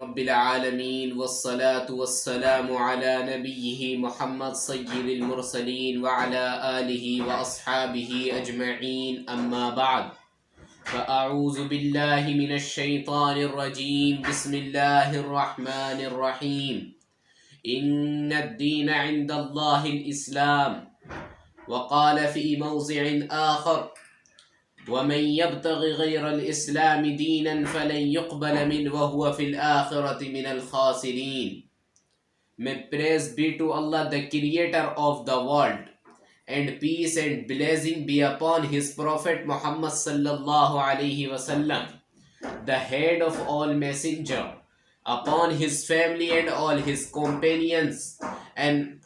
رب العالمين والصلاة والسلام على نبيه محمد سيد المرسلين وعلى آله وأصحابه أجمعين أما بعد فأعوذ بالله من الشيطان الرجيم بسم الله الرحمن الرحيم إن الدين عند الله الإسلام وقال في موضع آخر ومن يبتغ غير الإسلام دينا فلن يقبل منه وهو في الآخرة من الخاسرين. May praise be to Allah, the creator of the world, and peace and blessing be upon his prophet Muhammad sallallahu alaihi wasallam, the head of all messenger, upon his family and all his companions. And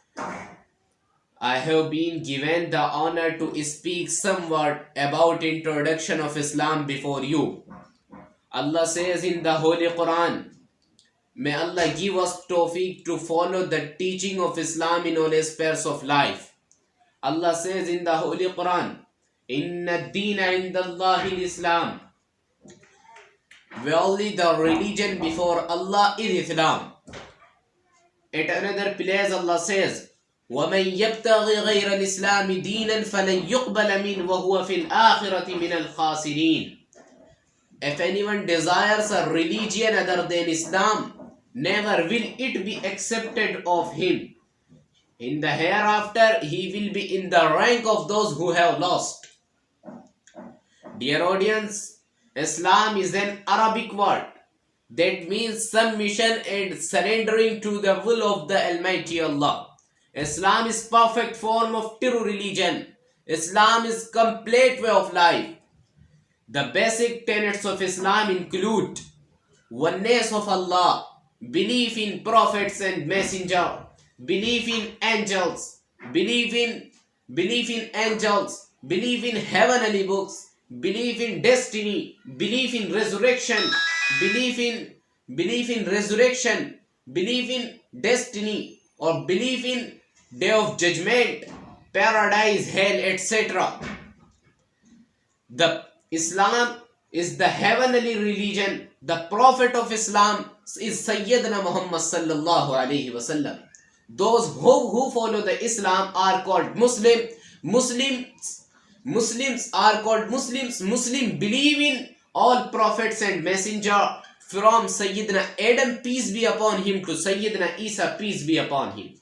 I have been given the honor to speak somewhat about introduction of Islam before you. Allah says in the Holy Quran, may Allah give us tawfiq to follow the teaching of Islam in all aspects of life. Allah says in the Holy Quran, Inna ad-deena indallahi al-Islam. Verily the religion before Allah is Islam. At another place Allah says, وَمَنْ يَبْتَغِ غَيْرَ الْإِسْلَامِ دِينًا فَلَنْ يُقْبَلَ مِنْهُ وَهُوَ فِي الْآخِرَةِ مِنَ الْخَاسِرِينَ. If anyone desires a religion other than Islam, never will it be accepted of him. In the hereafter, he will be in the rank of those who have lost. Dear audience, Islam is an Arabic word that means submission and surrendering to the will of the Almighty Allah. Islam is perfect form of true religion. Islam is complete way of life. The basic tenets of Islam include oneness of Allah, belief in prophets and messenger, belief in angels, belief in angels, belief in heavenly books, belief in destiny, belief in resurrection, belief in resurrection, belief in destiny, or belief in day of judgment, paradise, hell, etc. The Islam is the heavenly religion. The prophet of Islam is Sayyidina Muhammad sallallahu alaihi wasallam. Those who follow the Islam are called Muslim. Muslims are called Muslims. Muslim believe in all prophets and messenger from Sayyidina Adam, peace be upon him, to Sayyidina Isa, peace be upon him.